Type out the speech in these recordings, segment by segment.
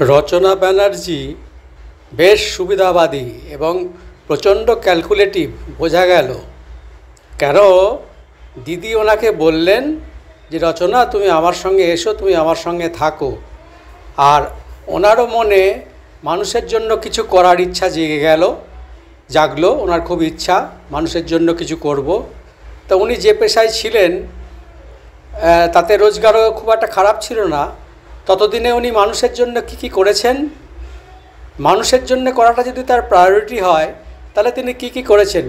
রচনা ব্যানার্জি বেশ সুবিধাবাদী এবং প্রচণ্ড ক্যালকুলেটিভ বোঝা গেল। কেন দিদি ওনাকে বললেন যে রচনা তুমি আমার সঙ্গে এসো, তুমি আমার সঙ্গে থাকো। আর ওনারও মনে মানুষের জন্য কিছু করার ইচ্ছা জাগলো। ওনার খুব ইচ্ছা মানুষের জন্য কিছু করব। তো উনি যে পেশায় ছিলেন তাতে রোজগারও খুব একটা খারাপ ছিল না। ততদিনে উনি মানুষের জন্য কী করেছেন, মানুষের জন্য করাটা যদি তার প্রায়োরিটি হয় তাহলে তিনি কী করেছেন?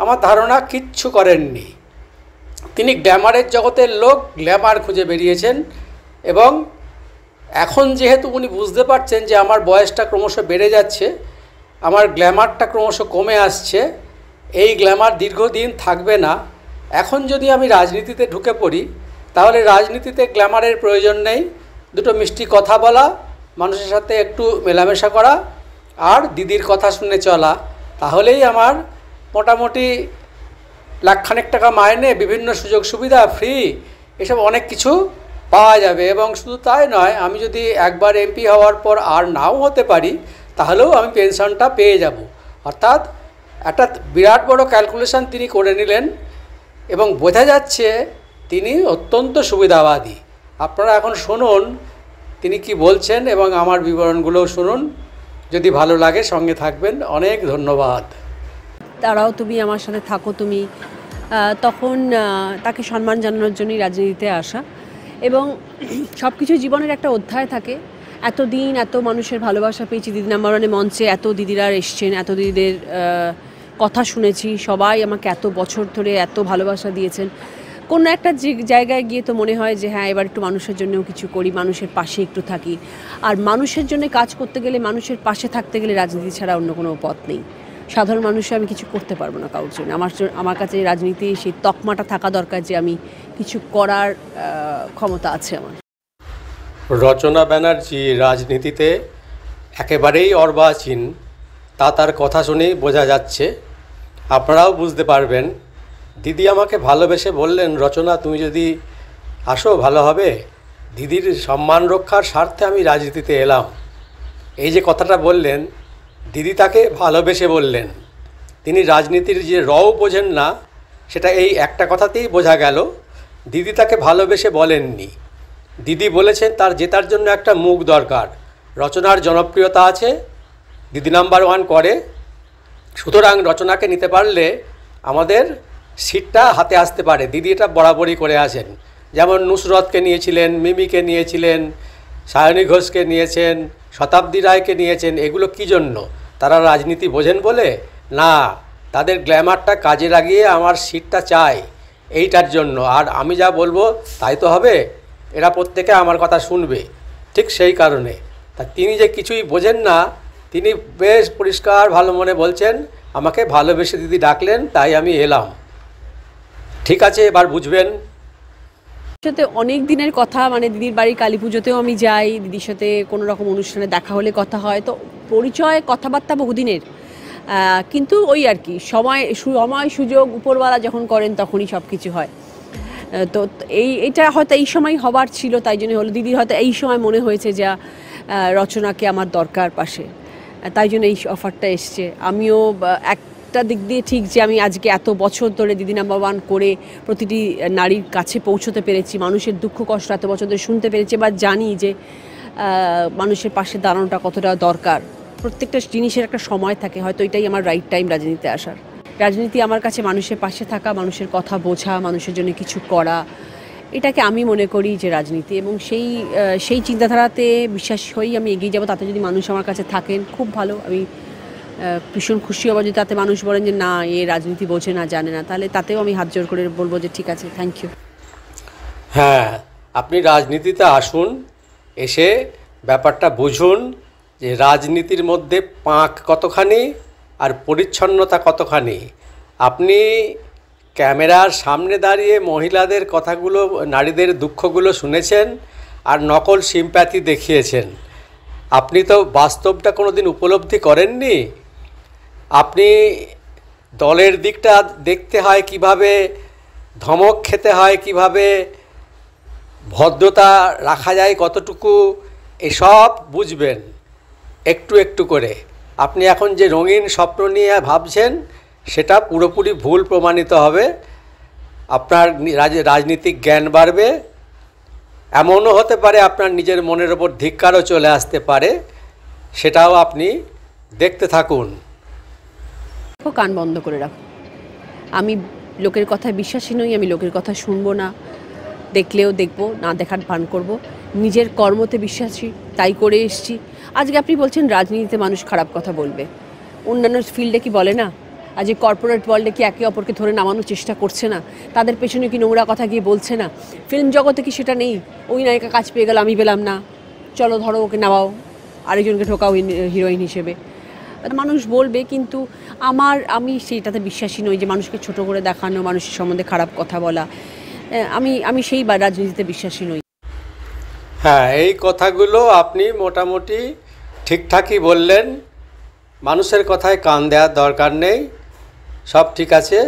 আমার ধারণা কিচ্ছু করেননি। তিনি গ্ল্যামারের জগতের লোক, গ্ল্যামার খুঁজে বেরিয়েছেন। এবং এখন যেহেতু উনি বুঝতে পারছেন যে আমার বয়সটা ক্রমশ বেড়ে যাচ্ছে, আমার গ্ল্যামারটা ক্রমশ কমে আসছে, এই গ্ল্যামার দীর্ঘদিন থাকবে না। এখন যদি আমি রাজনীতিতে ঢুকে পড়ি তাহলে রাজনীতিতে গ্ল্যামারের প্রয়োজন নেই। দুটো মিষ্টি কথা বলা, মানুষের সাথে একটু মেলামেশা করা আর দিদির কথা শুনে চলা, তাহলেই আমার মোটামুটি লাখখানেক টাকা মাইনে, বিভিন্ন সুযোগ সুবিধা, ফ্রি, এসব অনেক কিছু পাওয়া যাবে। এবং শুধু তাই নয়, আমি যদি একবার এমপি হওয়ার পর আর নাও হতে পারি তাহলেও আমি পেনশনটা পেয়ে যাব। অর্থাৎ একটা বিরাট বড় ক্যালকুলেশন তিনি করে নিলেন এবং বোঝা যাচ্ছে তিনি অত্যন্ত সুবিধাবাদী। আপনারা এখন শুনুন তিনি কি বলছেন এবং আমার বিবরণগুলোও শুনুন। যদি ভালো লাগে সঙ্গে থাকবেন। অনেক ধন্যবাদ। তারাও তুমি আমার সাথে থাকো তুমি, তখন তাকে সম্মান জানানোর জন্যই রাজনীতিতে আসা। এবং সব কিছু জীবনের একটা অধ্যায় থাকে। এতদিন এত মানুষের ভালোবাসা পেয়েছি, দিদি নাম্বার ওয়ানে মঞ্চে এত দিদিরা এসছেন, এত দিদিদের কথা শুনেছি, সবাই আমাকে এত বছর ধরে এত ভালোবাসা দিয়েছেন। কোনো একটা জায়গায় গিয়ে তো মনে হয় যে হ্যাঁ, এবার একটু মানুষের জন্যও কিছু করি, মানুষের পাশে একটু থাকি। আর মানুষের জন্য কাজ করতে গেলে, মানুষের পাশে থাকতে গেলে রাজনীতি ছাড়া অন্য কোনো পথ নেই। সাধারণ মানুষে আমি কিছু করতে পারবো না কারোর জন্য। আমার কাছে রাজনীতি সেই তকমাটা থাকা দরকার যে আমি কিছু করার ক্ষমতা আছে আমার। রচনা ব্যানার্জি রাজনীতিতে একেবারেই অর্বাচীন, তা তার কথা শুনেই বোঝা যাচ্ছে। আপনারাও বুঝতে পারবেন। দিদি আমাকে ভালোবেসে বললেন, রচনা তুমি যদি আসো ভালো হবে, দিদির সম্মান রক্ষার স্বার্থে আমি রাজনীতিতে এলাম। এই যে কথাটা বললেন, দিদি তাকে ভালোবেসে বললেন। তিনি রাজনীতির যে রও বোঝেন না, সেটা এই একটা কথাতেই বোঝা গেল। দিদি তাকে ভালোবেসে বলেননি। দিদি বলেছেন তার জেতার জন্য একটা মুখ দরকার। রচনার জনপ্রিয়তা আছে, দিদি নাম্বার ওয়ান করে, সুতরাং রচনাকে নিতে পারলে আমাদের সিটটা হাতে আসতে পারে। দিদি এটা বরাবরই করে আসেন। যেমন নুসরতকে নিয়েছিলেন, মিমিকে নিয়েছিলেন, সায়নী ঘোষকে নিয়েছেন, শতাব্দী রায়কে নিয়েছেন। এগুলো কী জন্য? তারা রাজনীতি বোঝেন বলে না, তাদের গ্ল্যামারটা কাজে লাগিয়ে আমার সিটটা চাই, এইটার জন্য। আর আমি যা বলবো তাই তো হবে, এরা প্রত্যেকে আমার কথা শুনবে, ঠিক সেই কারণে। তা তিনি যে কিছুই বোঝেন না, তিনি বেশ পরিষ্কার ভালো মনে বলছেন, আমাকে ভালোবেসে দিদি ডাকলেন, তাই আমি এলাম। ঠিক আছে, এবার বুঝবেন। সাথে অনেক দিনের কথা, মানে দিদির বাড়ি কালী পুজোতেও আমি যাই, দিদির সাথে কোনো রকম অনুষ্ঠানে দেখা হলে কথা হয়, তো পরিচয় কথাবার্তা বহুদিনের। কিন্তু ওই আর কি, সময় সুযোগ উপরওয়ালা যখন করেন তখনই সব কিছু হয়। তো এইটা হয়তো এই সময় হবার ছিল, তাই জন্য হলো। দিদির হয়তো এই সময় মনে হয়েছে যে রচনাকে আমার দরকার পাশে, তাই জন্য এই অফারটা এসছে। আমিও একটা দিক দিয়ে ঠিক যে আমি আজকে এত বছর ধরে দিদি নাম্বার ওয়ান করে প্রতিটি নারীর কাছে পৌঁছতে পেরেছি, মানুষের দুঃখ কষ্ট এত বছর ধরে শুনতে পেরেছি, বা জানি যে মানুষের পাশে দাঁড়ানোটা কতটা দরকার। প্রত্যেকটা জিনিসের একটা সময় থাকে, হয়তো এটাই আমার রাইট টাইম রাজনীতিতে আসার। রাজনীতি আমার কাছে মানুষের পাশে থাকা, মানুষের কথা বোঝা, মানুষের জন্য কিছু করা, এটাকে আমি মনে করি যে রাজনীতি। এবং সেই চিন্তাধারাতে বিশ্বাস হয়েই আমি এগিয়ে যাব। তাতে যদি মানুষ আমার কাছে থাকেন খুব ভালো, আমি ভীষণ খুশি হব। যদি তাতে মানুষ বলেন যে না, এ রাজনীতি বোঝে না, জানে না, তাহলে তাতেও আমি হাত জোর করে বলবো যে ঠিক আছে, থ্যাংক ইউ। হ্যাঁ, আপনি রাজনীতিতে আসুন, এসে ব্যাপারটা বুঝুন যে রাজনীতির মধ্যে পাঁক কতখানি আর পরিচ্ছন্নতা কতখানি। আপনি ক্যামেরার সামনে দাঁড়িয়ে মহিলাদের কথাগুলো, নারীদের দুঃখগুলো শুনেছেন আর নকল সিম্প্যাথি দেখিয়েছেন। আপনি তো বাস্তবটা কোনো দিন উপলব্ধি করেননি। আপনি দলের দিকটা দেখতে হয় কিভাবে, ধমক খেতে হয় কিভাবে, ভদ্রতা রাখা যায় কতটুকু, এসব বুঝবেন একটু একটু করে। আপনি এখন যে রঙিন স্বপ্ন নিয়ে ভাবছেন সেটা পুরোপুরি ভুল প্রমাণিত হবে। আপনার রাজনীতিক জ্ঞান বাড়বে, এমনও হতে পারে আপনার নিজের মনের ওপর ধিক্কারও চলে আসতে পারে, সেটাও আপনি দেখতে থাকুন। কান বন্ধ করে রাখো। আমি লোকের কথায় বিশ্বাসী নই, আমি লোকের কথা শুনবো না, দেখলেও দেখবো, না দেখার ভান করব। নিজের কর্মতে বিশ্বাসী, তাই করে এসছি। আজকে আপনি বলছেন রাজনীতিতে মানুষ খারাপ কথা বলবে, অন্যান্য ফিল্ডে কি বলে না? আজকে কর্পোরেট ওয়ার্ল্ডে কি একে অপরকে ধরে নামানোর চেষ্টা করছে না? তাদের পেছনে কি নোংরা কথা গিয়ে বলছে না? ফিল্ম জগতে কি সেটা নেই? ওই নায়িকা কাজ পেয়ে গেল, আমি পেলাম না, চলো ধরো ওকে নামাও, আরেকজনকে ঢোকাও হিরোইন হিসেবে। মানুষ বলবে, কিন্তু আমি সেইটাতে বিশ্বাসী নই যে মানুষকে ছোট করে দেখানো, মানুষের সম্বন্ধে খারাপ কথা বলা। আমি সেই রাজনীতিতে বিশ্বাসী নই। হ্যাঁ, এই কথাগুলো আপনি মোটামুটি ঠিকঠাকই বললেন। মানুষের কথায় কান দেওয়ার দরকার নেই, সব ঠিক আছে।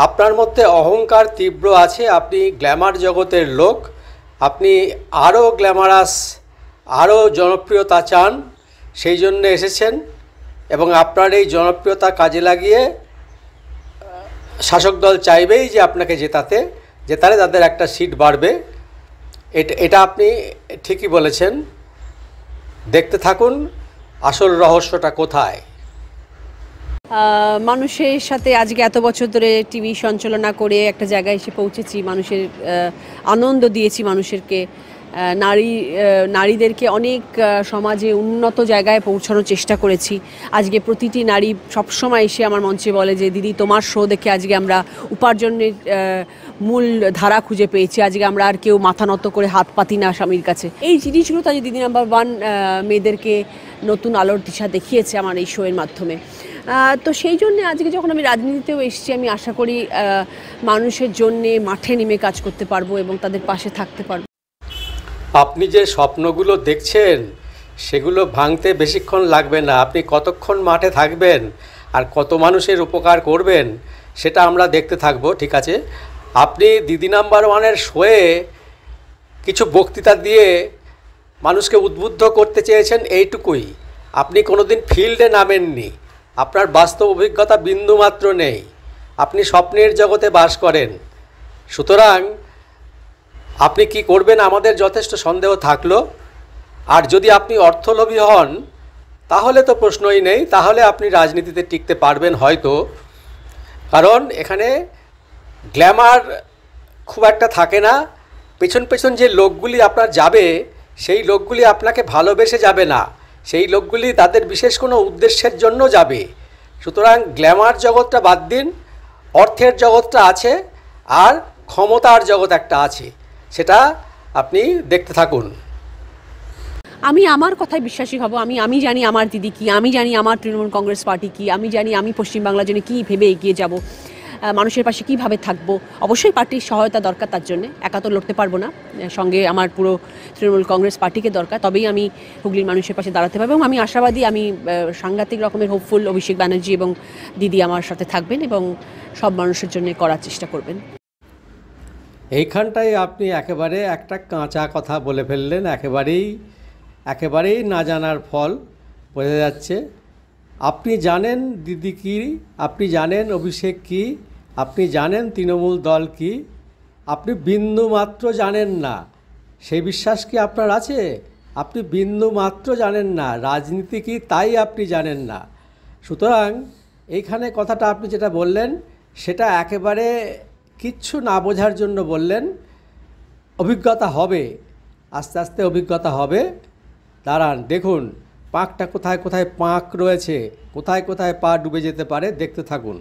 আপনার মধ্যে অহংকার তীব্র আছে, আপনি গ্ল্যামার জগতের লোক, আপনি আরও গ্ল্যামারাস, আরও জনপ্রিয়তা চান, সেই জন্য এসেছেন। এবং আপনার এই জনপ্রিয়তা কাজে লাগিয়ে শাসক দল চাইবেই যে আপনাকে জেতালে তাদের একটা সিট বাড়বে। এটা আপনি ঠিকই বলেছেন। দেখতে থাকুন আসল রহস্যটা কোথায়। মানুষের সাথে আজকে এত বছর ধরে টিভি সঞ্চালনা করে একটা জায়গায় এসে পৌঁছেছি, মানুষের আনন্দ দিয়েছি, মানুষেরকে নারীদেরকে অনেক সমাজে উন্নত জায়গায় পৌঁছানোর চেষ্টা করেছি। আজকে প্রতিটি নারী সবসময় এসে আমার মঞ্চে বলে যে দিদি তোমার শো দেখে আজকে আমরা উপার্জনের মূল ধারা খুঁজে পেয়েছি, আজকে আমরা আর কেউ মাথা নত করে হাত পাতি না স্বামীর কাছে। এই জিনিসগুলো তো আজ দিদি নাম্বার 1 মেয়েদেরকে নতুন আলোর দিশা দেখিয়েছে আমার এই শোয়ের মাধ্যমে। তো সেই জন্যে আজকে যখন আমি রাজনীতিতেও এসেছি, আমি আশা করি মানুষের জন্যে মাঠে নেমে কাজ করতে পারবো এবং তাদের পাশে থাকতে পারবো। আপনি যে স্বপ্নগুলো দেখছেন সেগুলো ভাঙতে বেশিক্ষণ লাগবে না। আপনি কতক্ষণ মাঠে থাকবেন আর কত মানুষের উপকার করবেন সেটা আমরা দেখতে থাকবো, ঠিক আছে? আপনি দিদি নাম্বার 1-এর শোয়ে কিছু বক্তৃতা দিয়ে মানুষকে উদ্বুদ্ধ করতে চেয়েছেন, এইটুকুই। আপনি কোনোদিন ফিল্ডে নামেননি, আপনার বাস্তব অভিজ্ঞতা বিন্দুমাত্র নেই, আপনি স্বপ্নের জগতে বাস করেন। সুতরাং আপনি কি করবেন আমাদের যথেষ্ট সন্দেহ থাকলো। আর যদি আপনি অর্থলোভী হন তাহলে তো প্রশ্নই নেই, তাহলে আপনি রাজনীতিতে টিকতে পারবেন হয়তো, কারণ এখানে গ্ল্যামার খুব একটা থাকে না। পেছন পেছন যে লোকগুলি আপনার যাবে সেই লোকগুলি আপনাকে ভালোবেসে যাবে না, সেই লোকগুলি তাদের বিশেষ কোনো উদ্দেশ্যের জন্য যাবে। সুতরাং গ্ল্যামার জগৎটা বাদ দিন, অর্থের জগৎটা আছে আর ক্ষমতার জগৎ একটা আছে, সেটা আপনি দেখতে থাকুন। আমি আমার কথায় বিশ্বাসী হব। আমি জানি আমার দিদি কি, আমি জানি আমার তৃণমূল কংগ্রেস পার্টি কি, আমি জানি আমি পশ্চিমবাংলার জন্য কী ভেবে এগিয়ে যাব, মানুষের পাশে কীভাবে থাকবো। অবশ্যই পার্টির সহায়তা দরকার, তার জন্য একা তো লড়তে পারবো না, সঙ্গে আমার পুরো তৃণমূল কংগ্রেস পার্টিকে দরকার, তবেই আমি হুগলির মানুষের পাশে দাঁড়াতে পারবো। এবং আমি আশাবাদী, আমি সাংঘাতিক রকমের হোপফুল, অভিষেক ব্যানার্জি এবং দিদি আমার সাথে থাকবেন এবং সব মানুষের জন্য করার চেষ্টা করবেন। এইখানটায় আপনি একেবারে একটা কাঁচা কথা বলে ফেললেন, একেবারেই না জানার ফল বোঝা যাচ্ছে। আপনি জানেন দিদি কী, আপনি জানেন অভিষেক কী, আপনি জানেন তৃণমূল দল কী, আপনি বিন্দু মাত্র জানেন না। সেই বিশ্বাস কি আপনার আছে? আপনি বিন্দু মাত্র জানেন না রাজনীতি কী, তাই আপনি জানেন না। সুতরাং এইখানে কথাটা আপনি যেটা বললেন সেটা একেবারে কিচ্ছু না বোঝার জন্য বললেন। অভিজ্ঞতা হবে, আস্তে আস্তে অভিজ্ঞতা হবে। দাঁড়ান, দেখুন পাঁকটা কোথায় কোথায় পাঁক রয়েছে, কোথায় কোথায় পা ডুবে যেতে পারে, দেখতে থাকুন।